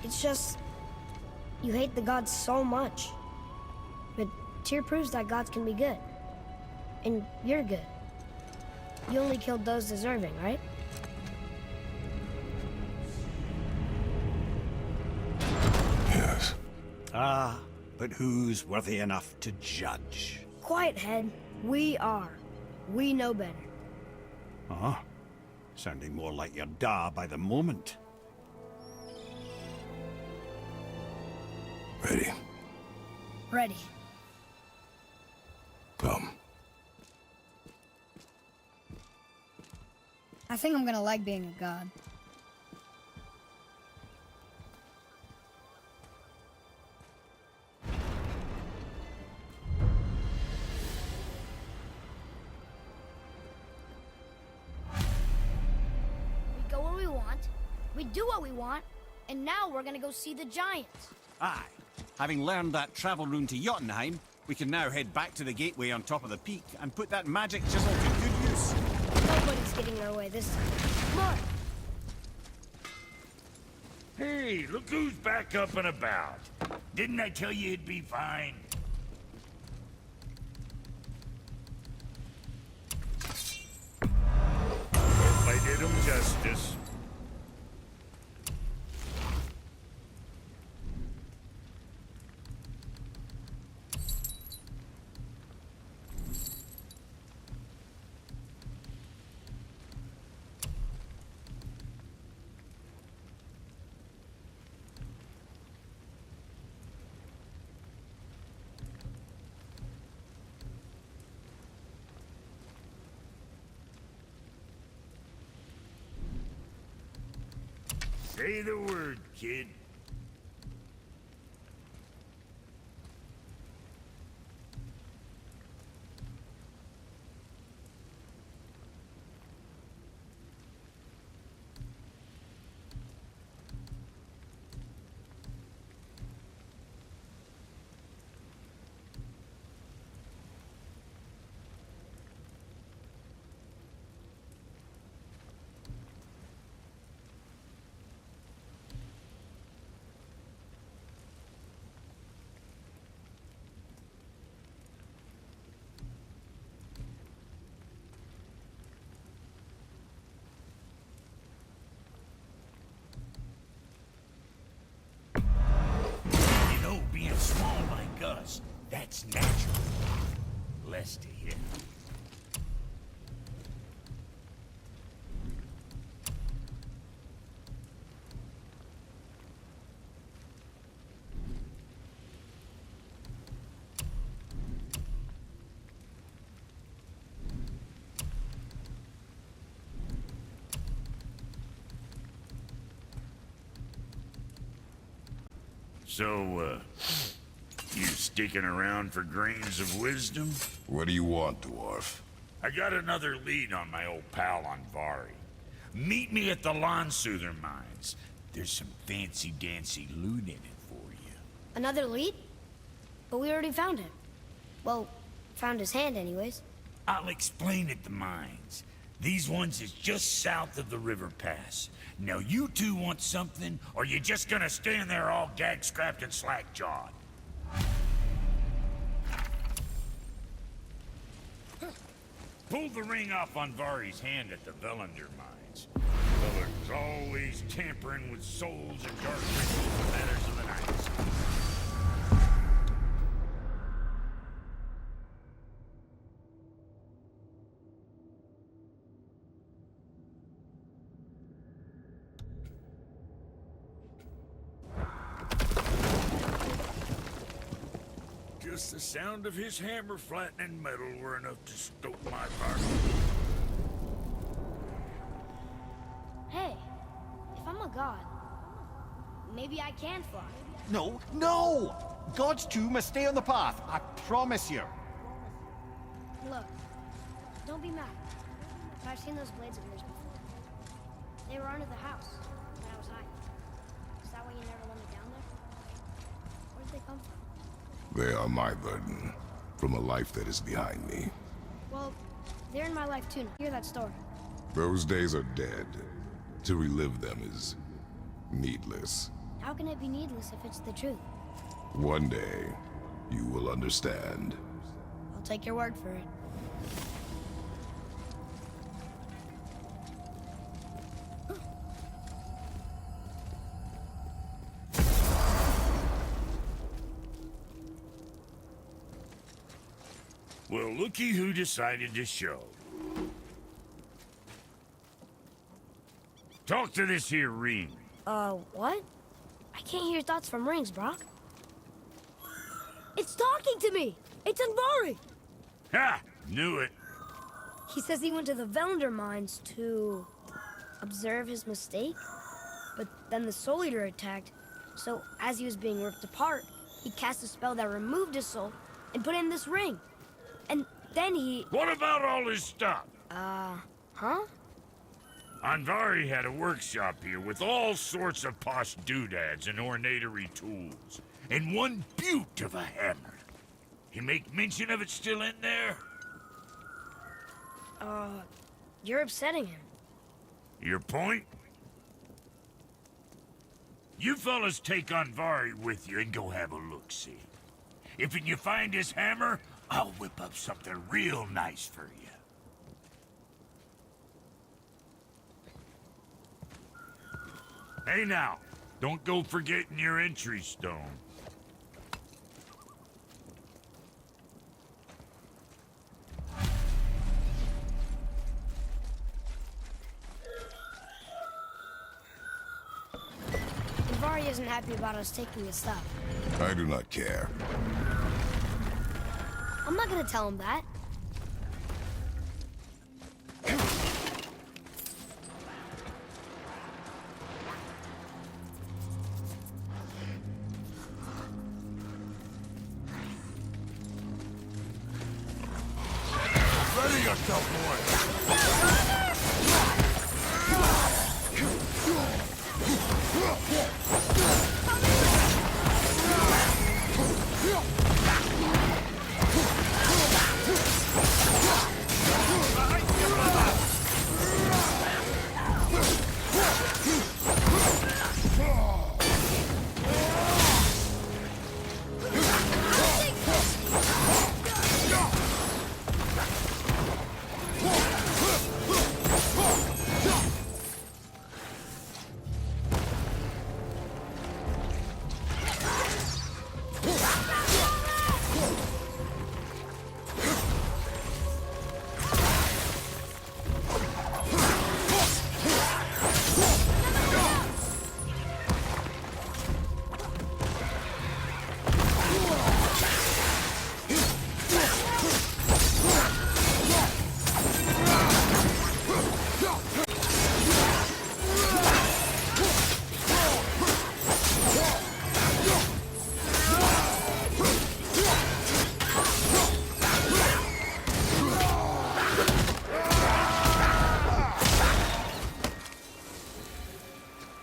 It's just... you hate the gods so much. But Tyr proves that gods can be good. And you're good. You only killed those deserving, right? Yes. Ah, but who's worthy enough to judge? Quiet, head. We are. We know better. Uh-huh. Sounding more like your da by the moment. Ready? Ready. Come. I think I'm gonna like being a god. We go where we want, we do what we want, and now we're gonna go see the giants. Aye. Having learned that travel rune to Jotunheim, we can now head back to the gateway on top of the peak and put that magic chisel to good use. Nobody's getting in our way this time. Come on. Hey, look who's back up and about. Didn't I tell you it'd be fine? Hope I did him justice. Say the word, kid. Being small like us, that's natural. Less to hit. So, you sticking around for grains of wisdom? What do you want, dwarf? I got another lead on my old pal Andvari. Meet me at the Landsuther mines. There's some fancy-dancy loot in it for you. Another lead? But we already found him. Well, found his hand anyways. I'll explain at the mines. These ones is just south of the river pass. Now you two want something, or you just gonna stand there all gag-scrapped and slack-jawed? Pull the ring off on Vari's hand at the Velander mines. Feller's always tampering with souls and dark ritual matters of the night. Just the sound of his hammer flattening metal were enough to stoke my fire. Hey, if I'm a god, maybe I can fly. No, no! Gods too must stay on the path, I promise you. Look, don't be mad. But I've seen those blades of yours before. They were under the house when I was hiding. Is that why you never let me down there? Where did they come from? They are my burden, from a life that is behind me. Well, they're in my life too now. Hear that story. Those days are dead. To relive them is needless. How can it be needless if it's the truth? One day, you will understand. I'll take your word for it. Well, looky who decided to show. Talk to this here ring. What? I can't hear thoughts from rings, Brock. It's talking to me! It's Anvari! Ha! Knew it. He says he went to the Velander mines to observe his mistake, but then the Soul Eater attacked, so as he was being ripped apart, he cast a spell that removed his soul and put in this ring. And then he... What about all his stuff? Huh? Anvari had a workshop here with all sorts of posh doodads and ornatory tools, and one beaut of a hammer. You make mention of it still in there? You're upsetting him. Your point? You fellas take Anvari with you and go have a look-see. If you find his hammer, I'll whip up something real nice for you. Hey now, don't go forgetting your entry stone. Anvari isn't happy about us taking his stuff. I do not care. I'm not gonna tell him that. Ready yourself, boy!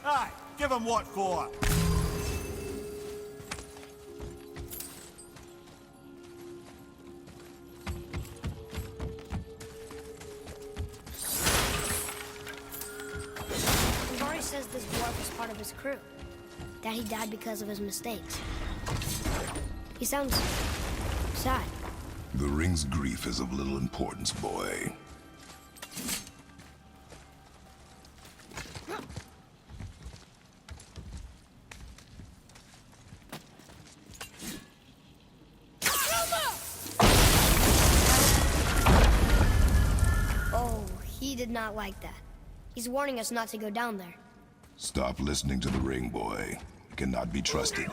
Aye, give him what for. Anvari says this dwarf was part of his crew. That he died because of his mistakes. He sounds sad. The ring's grief is of little importance, boy. Oh, he did not like that. He's warning us not to go down there. Stop listening to the ring, boy. It cannot be trusted.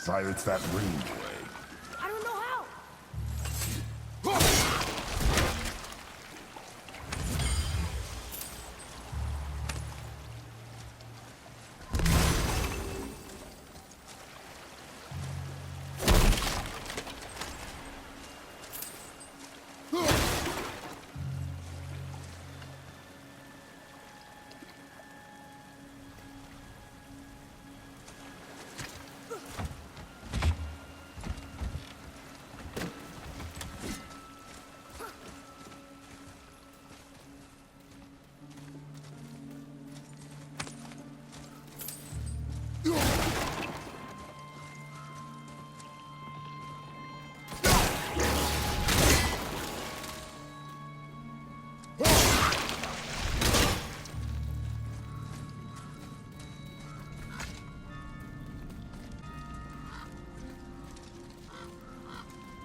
Silence that ring play. I don't know how.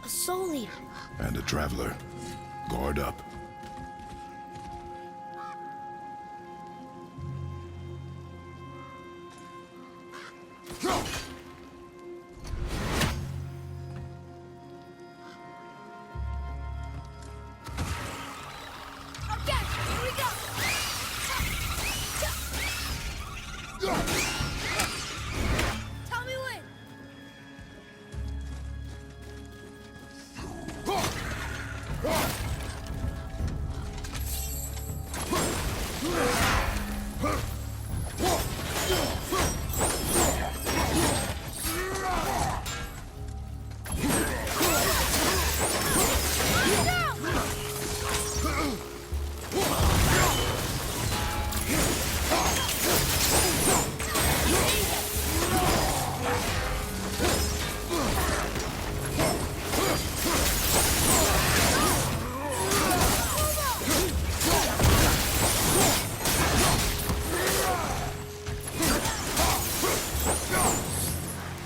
A soul eater. And a traveler. Guard up. Okay, here we go. Tell me when.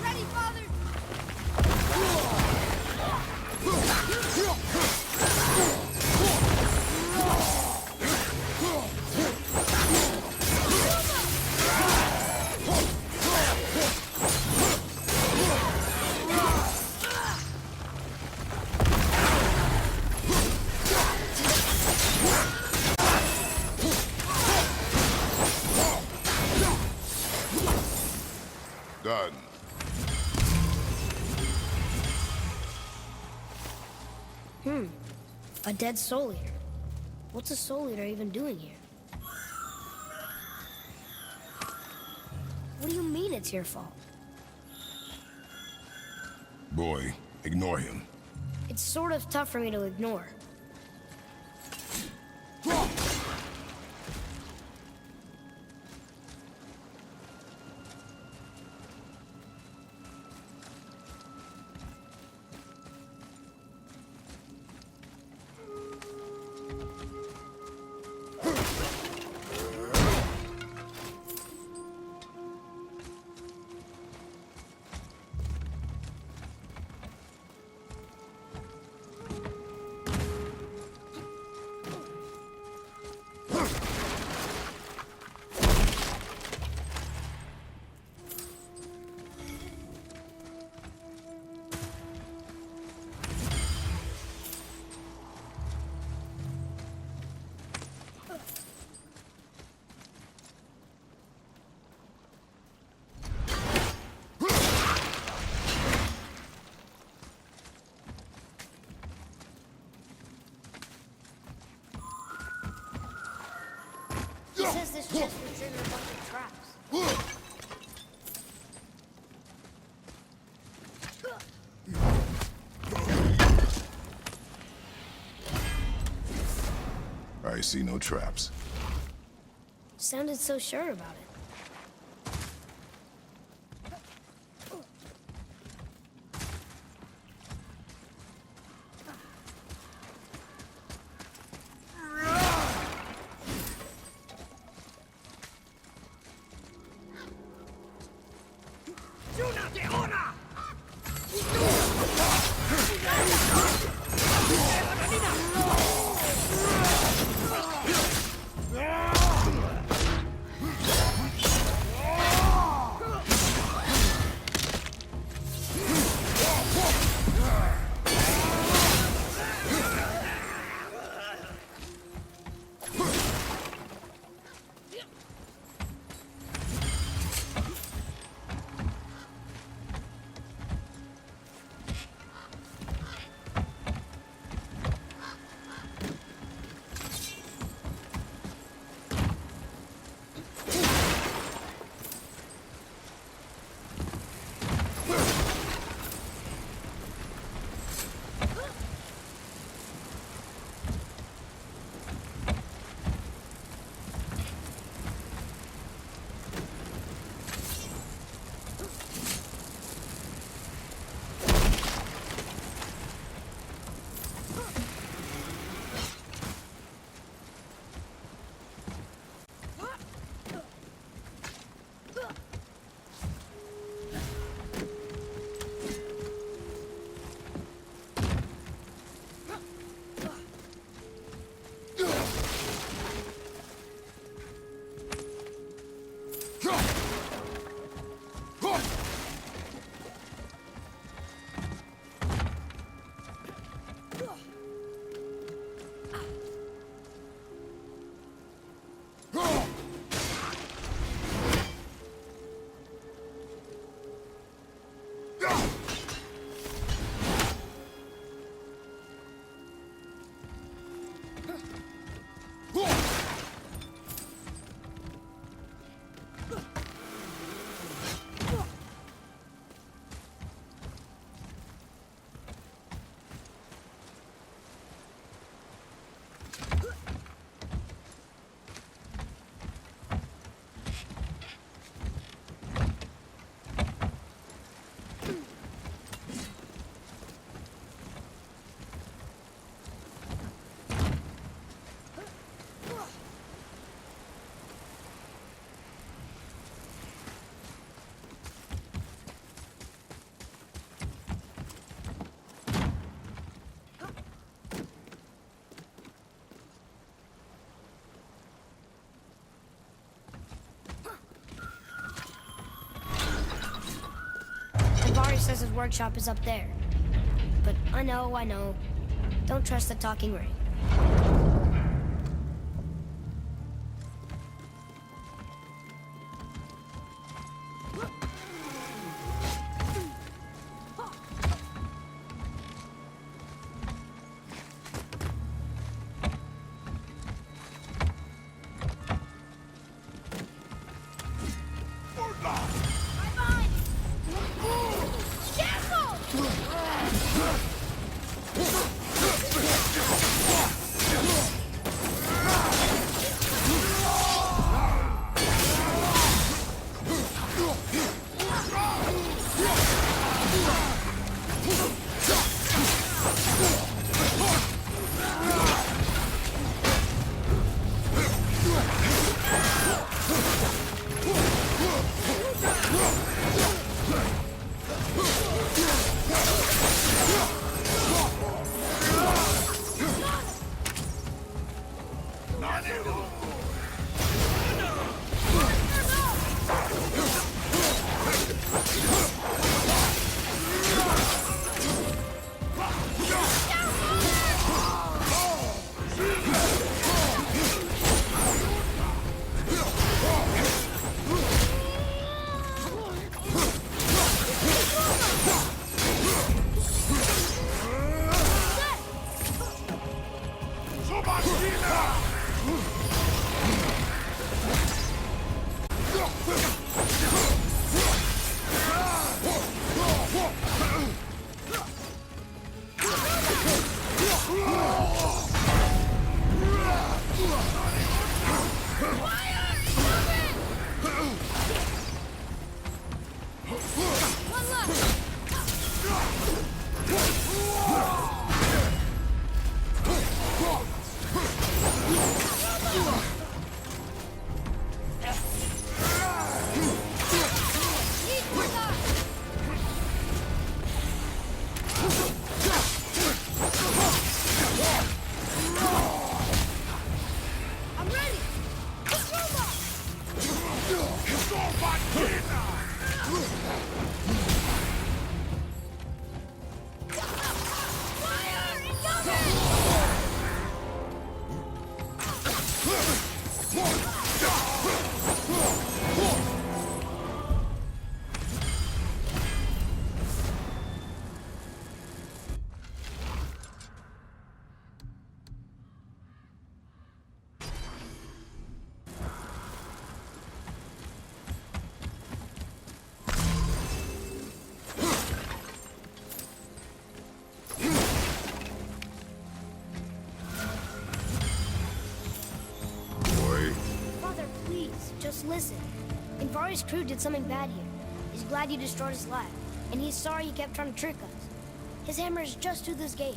Ready, father. Done. A dead soul eater. What's a soul eater even doing here? What do you mean it's your fault? Boy, ignore him. It's sort of tough for me to ignore. He says this chest will trigger a bunch of traps. I see no traps. Sounded so sure about it. Barry says his workshop is up there. But I know. Don't trust the talking ring. One left! I'm ready! Fire! Incoming! Boy, Father, please, just listen. Invari's crew did something bad here. He's glad you destroyed his lab, and he's sorry you kept trying to trick us. His hammer is just through this gate.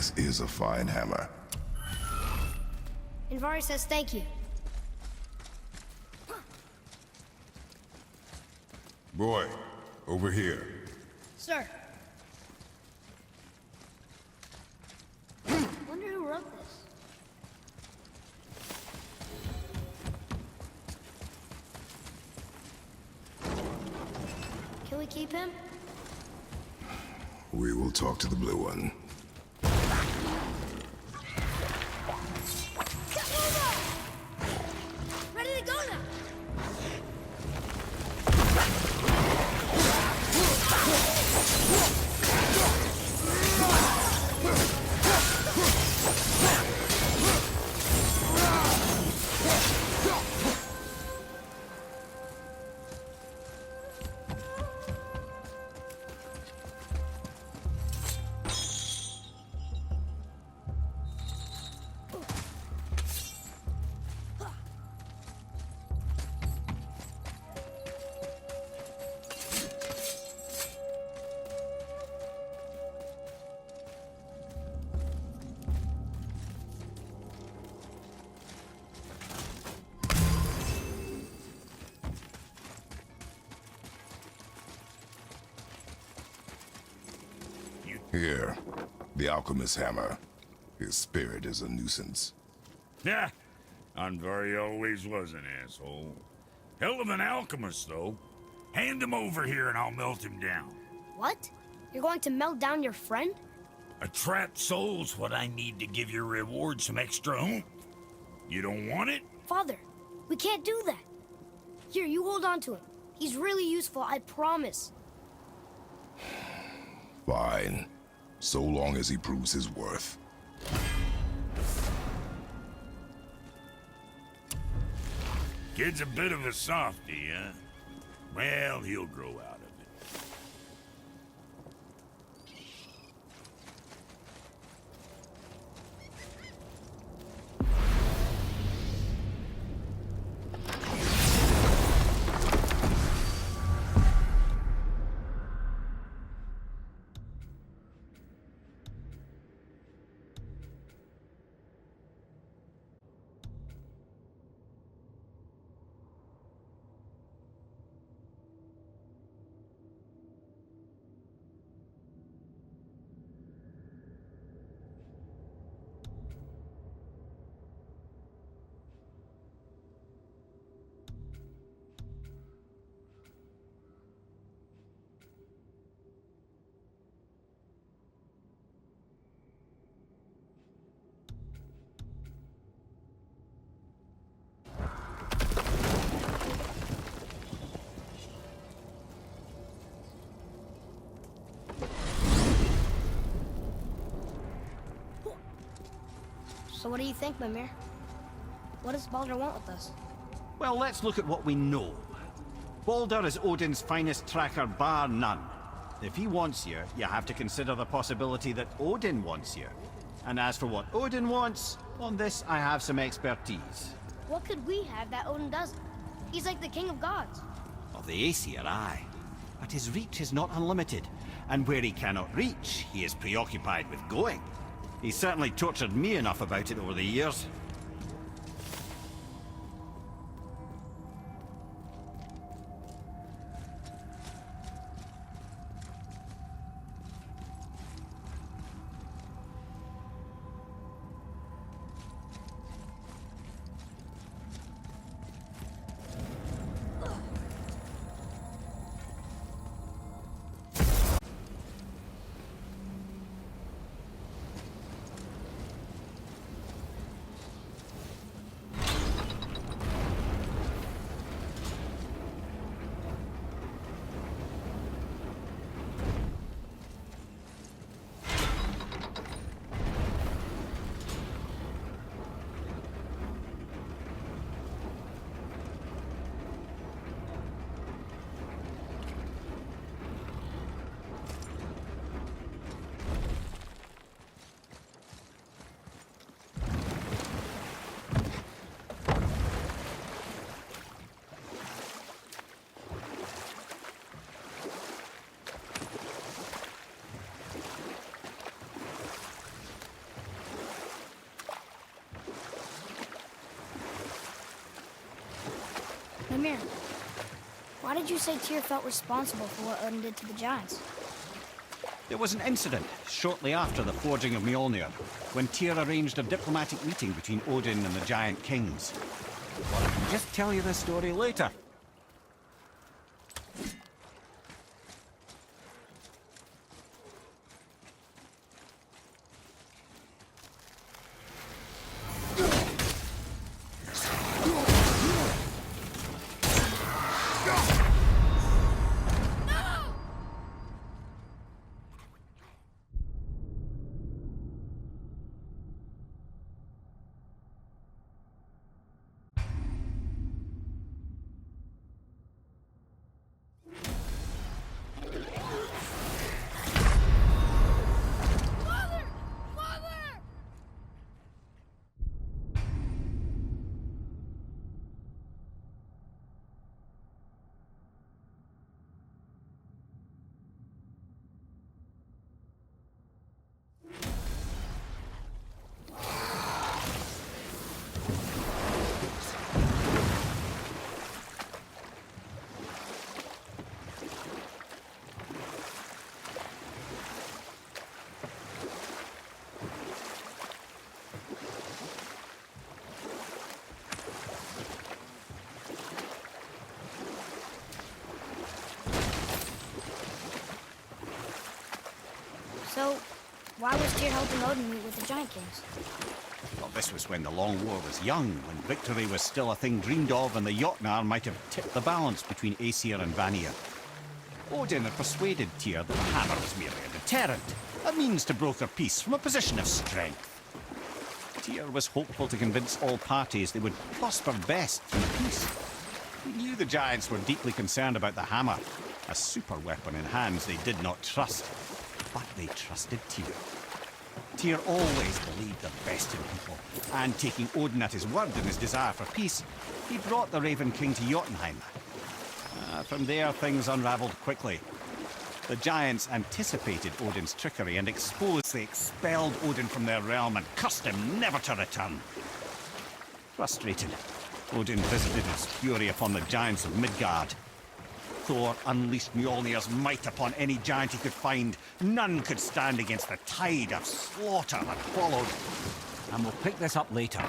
this is a fine hammer. Invari says thank you. Boy, over here. Sir. Wonder who wrote this. Can we keep him? We will talk to the blue one. Ready to go now! Here, the alchemist's hammer. His spirit is a nuisance. Yeah, Andvari always was an asshole. Hell of an alchemist, though. Hand him over here and I'll melt him down. What? You're going to melt down your friend? A trapped soul's what I need to give your reward some extra oomph. You don't want it? Father, we can't do that. Here, you hold on to him. He's really useful, I promise. Fine. So long as he proves his worth. Kid's a bit of a softie, huh? Well, he'll grow out of it. So what do you think, Mimir? What does Baldur want with us? Well, let's look at what we know. Baldur is Odin's finest tracker, bar none. If he wants you, you have to consider the possibility that Odin wants you. And as for what Odin wants, on this I have some expertise. What could we have that Odin doesn't? He's like the king of gods. Of the Aesir, aye. But his reach is not unlimited. And where he cannot reach, he is preoccupied with going. He's certainly tortured me enough about it over the years. Mimir, why did you say Tyr felt responsible for what Odin did to the giants? There was an incident shortly after the forging of Mjolnir, when Tyr arranged a diplomatic meeting between Odin and the giant kings. Well, I can just tell you the story later. So, why was Tyr helping Odin meet with the giant kings? Well, this was when the Long War was young, when victory was still a thing dreamed of, and the Jotnar might have tipped the balance between Aesir and Vanir. Odin had persuaded Tyr that the hammer was merely a deterrent, a means to broker peace from a position of strength. Tyr was hopeful to convince all parties they would prosper best through peace. He knew the giants were deeply concerned about the hammer, a super weapon in hands they did not trust. But they trusted Tyr. Tyr always believed the best in people, and taking Odin at his word in his desire for peace, he brought the Raven King to Jotunheim. From there, things unraveled quickly. The giants anticipated Odin's trickery and exposed. They expelled Odin from their realm and cursed him never to return. Frustrated, Odin visited his fury upon the giants of Midgard. Thor unleashed Mjolnir's might upon any giant he could find. None could stand against the tide of slaughter that followed. And we'll pick this up later.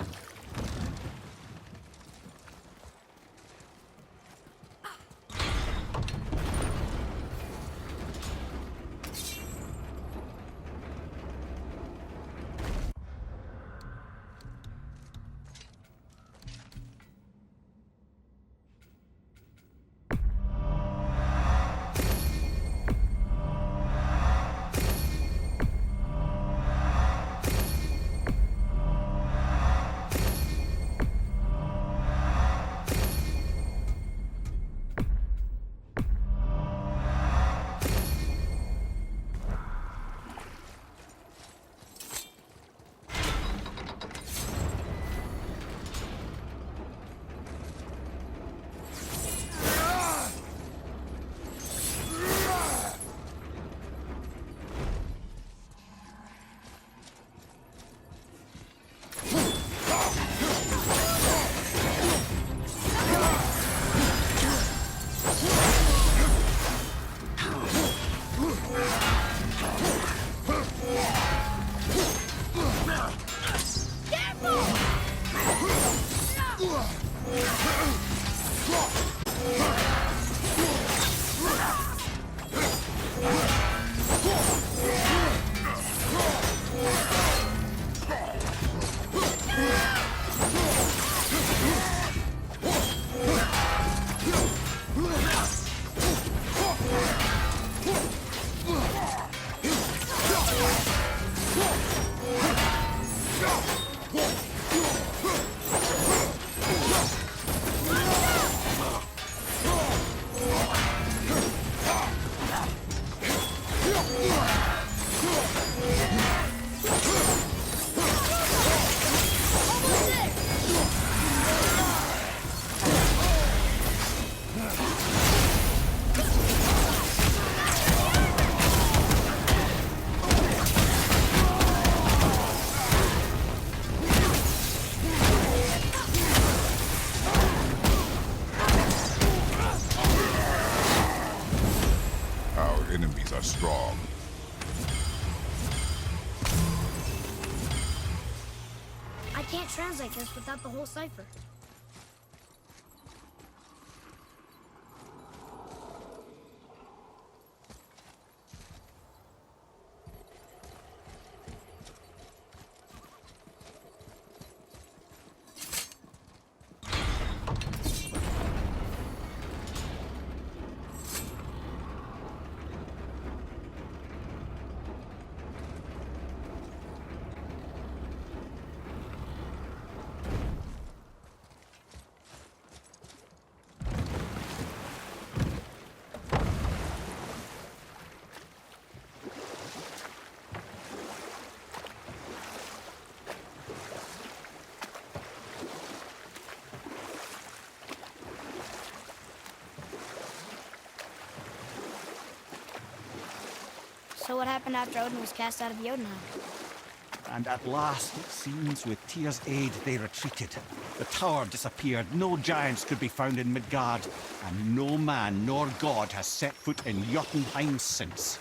strong. I can't translate this without the whole cipher. So what happened after Odin was cast out of Jotunheim? And at last, it seems, with Tyr's aid, they retreated. The tower disappeared, no giants could be found in Midgard, and no man nor god has set foot in Jotunheim since.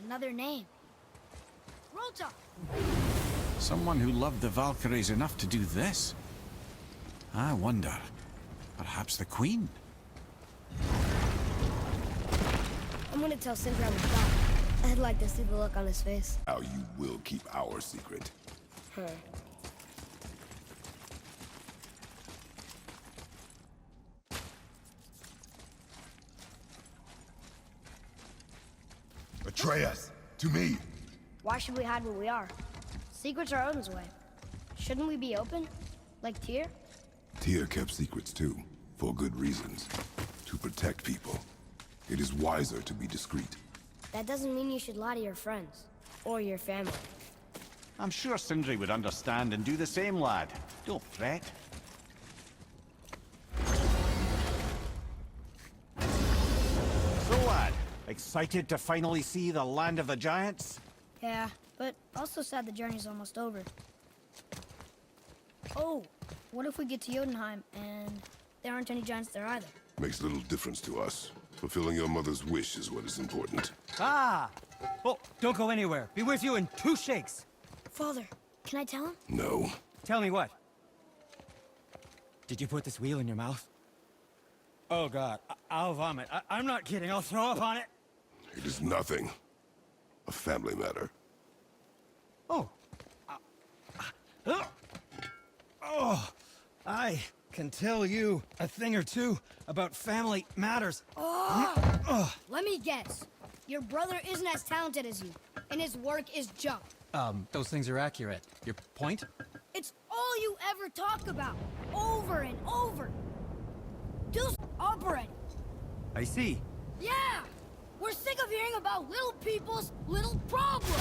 Another name. Rolta! Someone who loved the Valkyries enough to do this? I wonder. Perhaps the Queen? I'm gonna tell Sindri I'm a god. I'd like to see the look on his face. Now you will keep our secret. Huh. Atreus, to me. Why should we hide where we are? Secrets are Odin's way. Shouldn't we be open? Like Tyr? Tyr kept secrets too, for good reasons. To protect people. It is wiser to be discreet. That doesn't mean you should lie to your friends. Or your family. I'm sure Sindri would understand and do the same, lad. Don't fret. So, lad, excited to finally see the land of the giants? Yeah, but also sad the journey's almost over. Oh, what if we get to Jotunheim and there aren't any giants there either? Makes little difference to us. Fulfilling your mother's wish is what is important. Ah! Oh, don't go anywhere. Be with you in 2 shakes. Father, can I tell him? No. Tell me what? Did you put this wheel in your mouth? Oh, God. I'll vomit. I'm not kidding. I'll throw up on it. It is nothing. A family matter. Oh. Oh. I can tell you a thing or two about family matters. Let me guess. Your brother isn't as talented as you, and his work is junk. Those things are accurate. Your point? It's all you ever talk about, over and over. Do up already. I see. Yeah! We're sick of hearing about little people's little problems.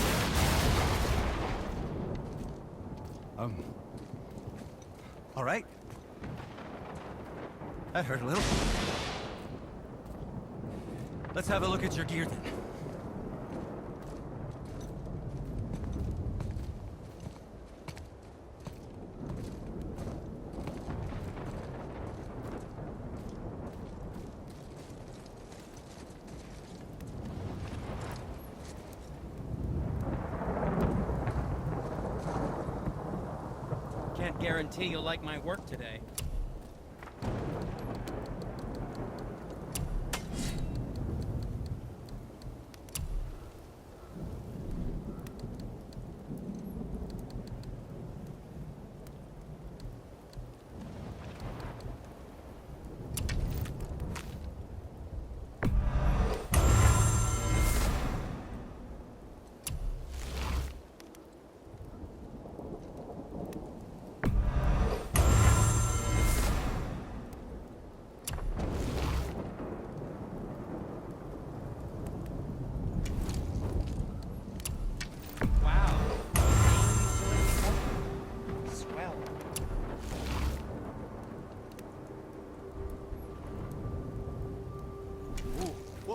All right. That hurt a little. Let's have a look at your gear then. Can't guarantee you'll like my work today.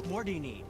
more do you need?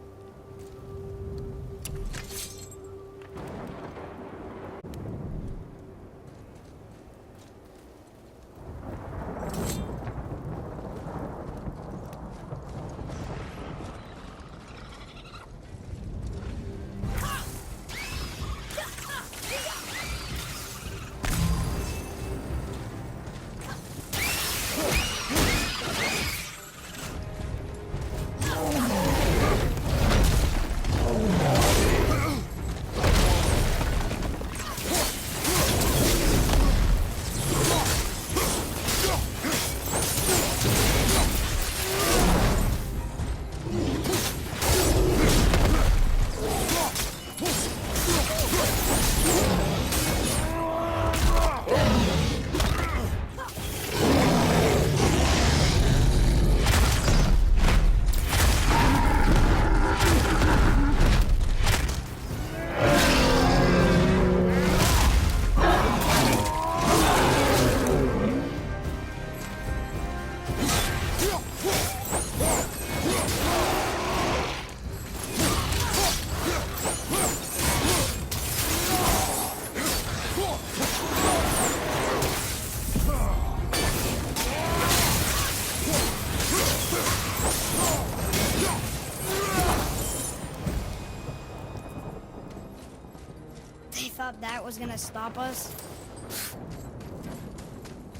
They thought that was gonna stop us?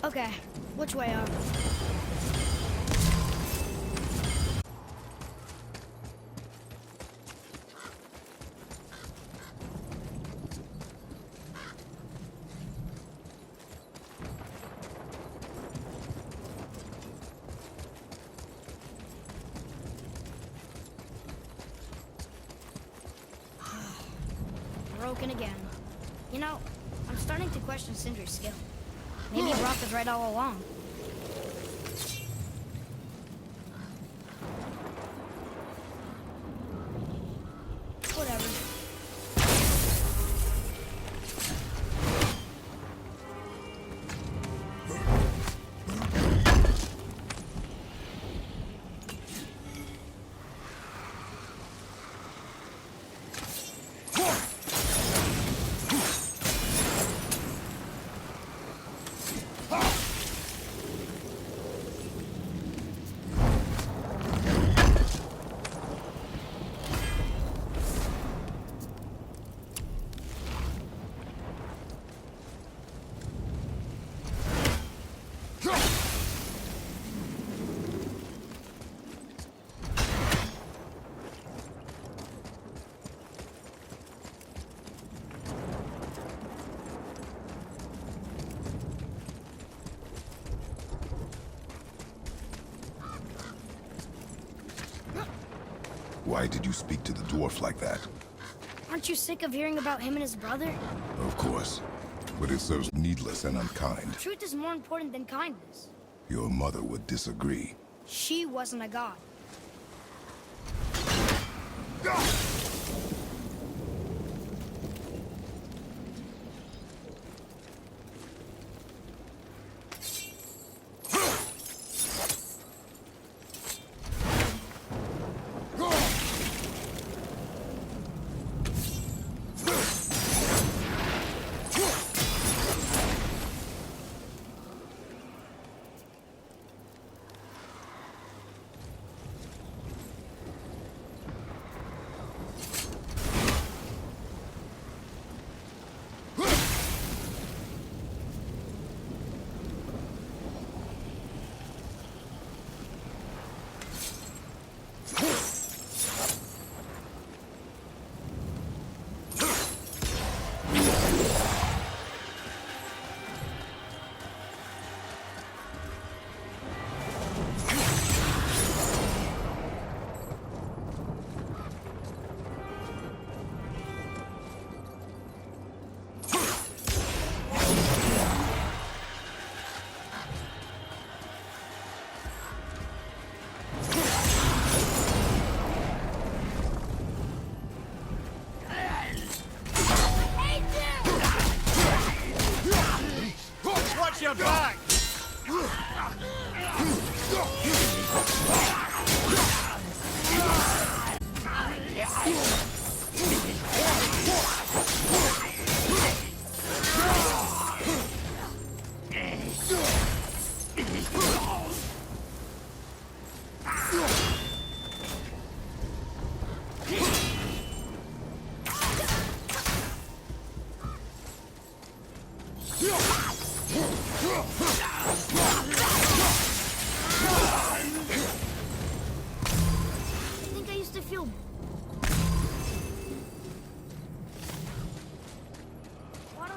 Okay, which way up? Broken again. You know, I'm starting to question Sindri's skill. Maybe Brock was right all along. Whatever. Why did you speak to the dwarf like that? Aren't you sick of hearing about him and his brother? Of course. But it serves needless and unkind. Truth is more important than kindness. Your mother would disagree. She wasn't a god. Watch your back!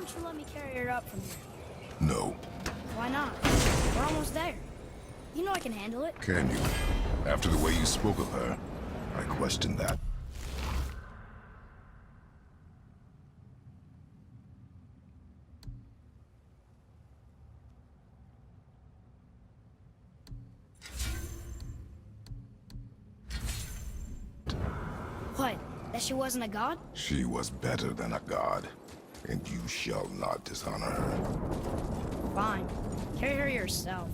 don't you let me carry her up from here? No. Why not? We're almost there. You know I can handle it. Can you? After the way you spoke of her, I question that. What? That she wasn't a god? She was better than a god, and you shall not dishonor her. Fine. Carry her yourself.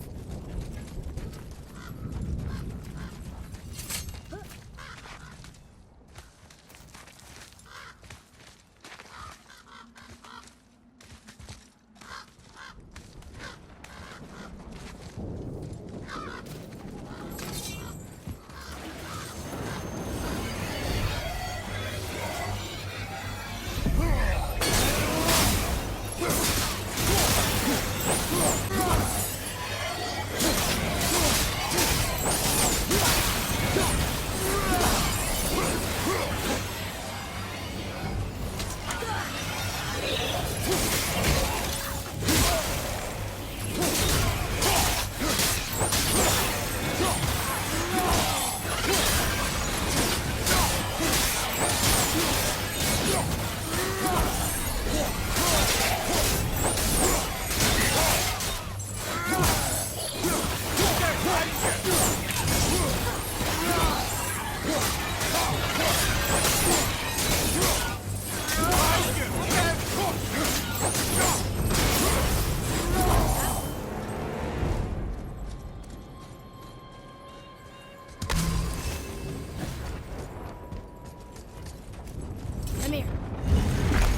Mimir,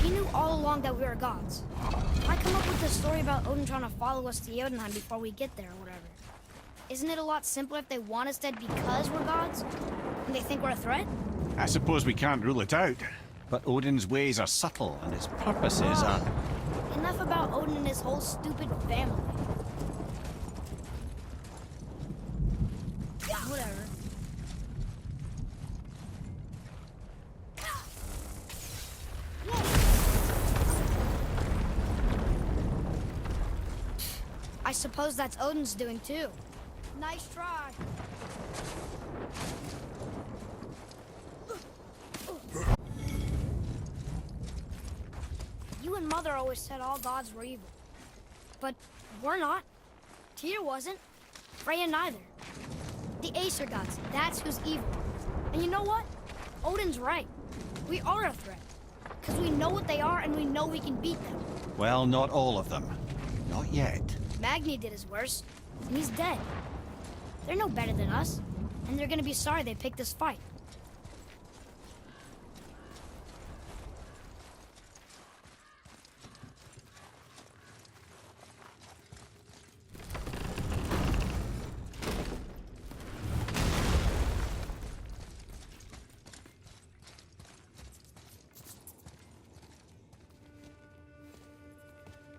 he knew all along that we were gods. Why come up with this story about Odin trying to follow us to Jotunheim before we get there or whatever? Isn't it a lot simpler if they want us dead because we're gods? And they think we're a threat? I suppose we can't rule it out. But Odin's ways are subtle, and his purposes are... Enough about Odin and his whole stupid family. Whatever. I suppose that's Odin's doing too. Nice try. You and Mother always said all gods were evil. But we're not. Tyr wasn't. Freya neither. The Aesir gods, that's who's evil. And you know what? Odin's right. We are a threat. Because we know what they are and we know we can beat them. Well, not all of them. Not yet. Magni did his worst, and he's dead. They're no better than us, and they're gonna be sorry they picked this fight.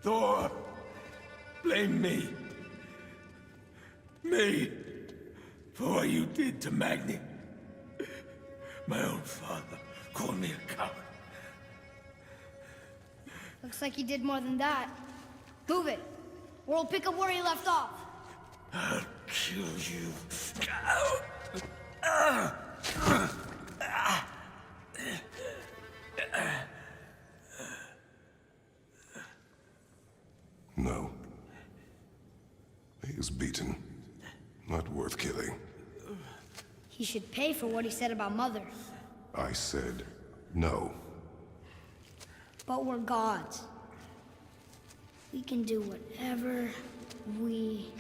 Thor, blame me. Me. For what you did to Magni. My own father called me a coward. Looks like he did more than that. Move it, or we'll pick up where he left off. I'll kill you. No. He is beaten. Not worth killing. He should pay for what he said about Mother. I said no. But we're gods. We can do whatever we...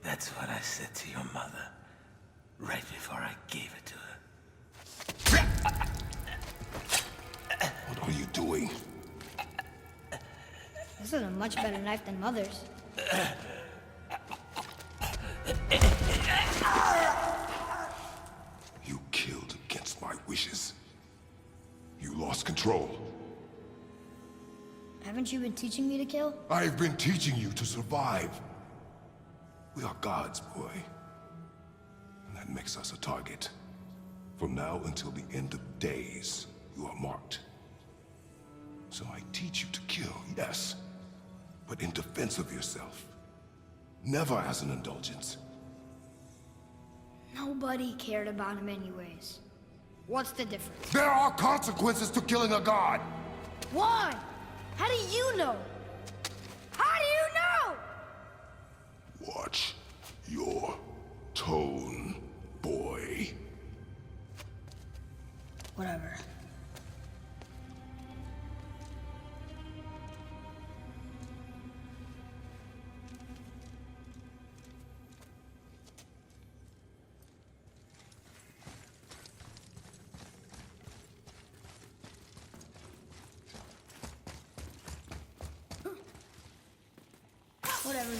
That's what I said to your mother, right before I gave it to her. What are you doing? This is a much better knife than Mother's. You killed against my wishes. You lost control. Haven't you been teaching me to kill? I've been teaching you to survive. We are gods, boy. And that makes us a target. From now until the end of days. you are marked. So I teach you to kill, yes, but in defense of yourself. Never as an indulgence. Nobody cared about him anyways. What's the difference? There are consequences to killing a god! Why? How do you know? How do you know? Watch your tone, boy. Whatever. Whatever.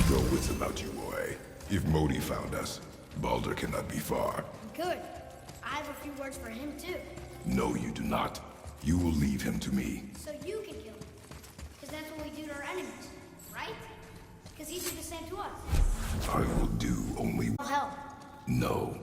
Your wits about you, boy. If Modi found us, Baldur cannot be far. Good. I have a few words for him, too. No, you do not. You will leave him to me. So you can kill him. Because that's what we do to our enemies, right? Because he did the same to us. I will do only... No help. No.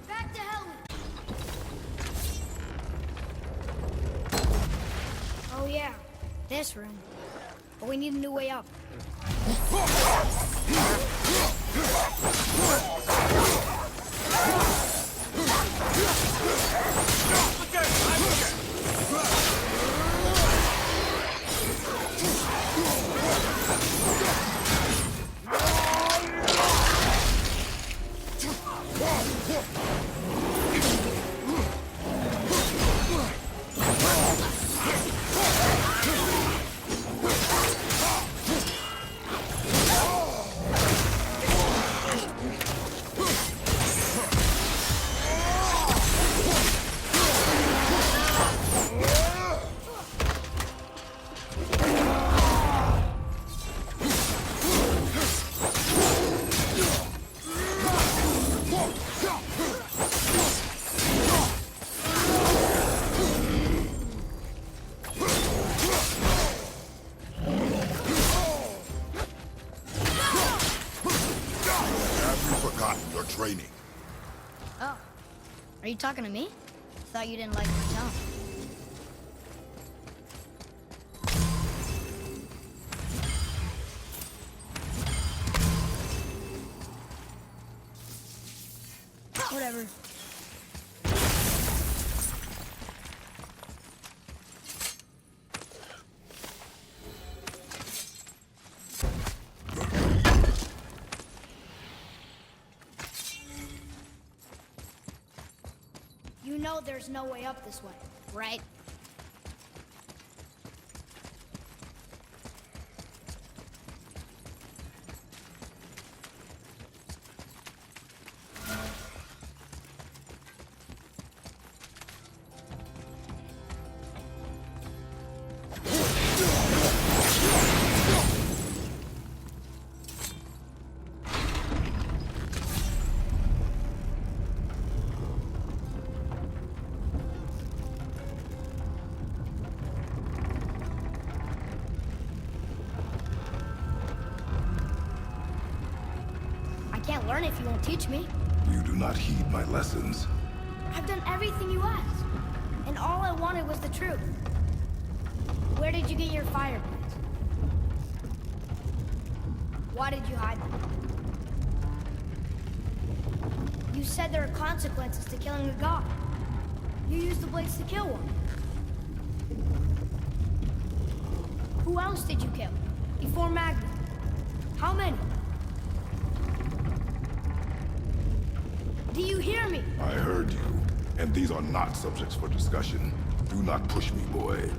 Back to Helen. Oh yeah, this room. But we need a new way up. Oh. Are you talking to me? Thought you didn't like my tone. Whatever. You know there's no way up this way, right? I can't learn if you won't teach me. You do not heed my lessons. I've done everything you asked, and all I wanted was the truth. Where did you get your fire blades? Why did you hide them? You said there are consequences to killing a god. You used the blades to kill one. Who else did you kill? Before Magni? How many? Do you hear me? I heard you, and these are not subjects for discussion. Do not push me, boy.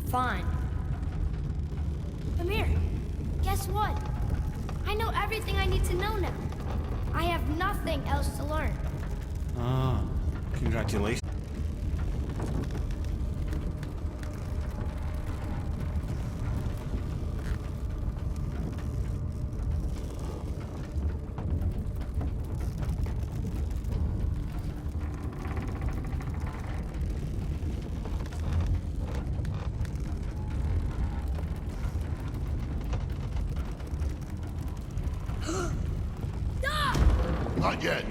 Fine. Amir, guess what? I know everything I need to know now. I have nothing else to learn. Ah, congratulations. Not yet.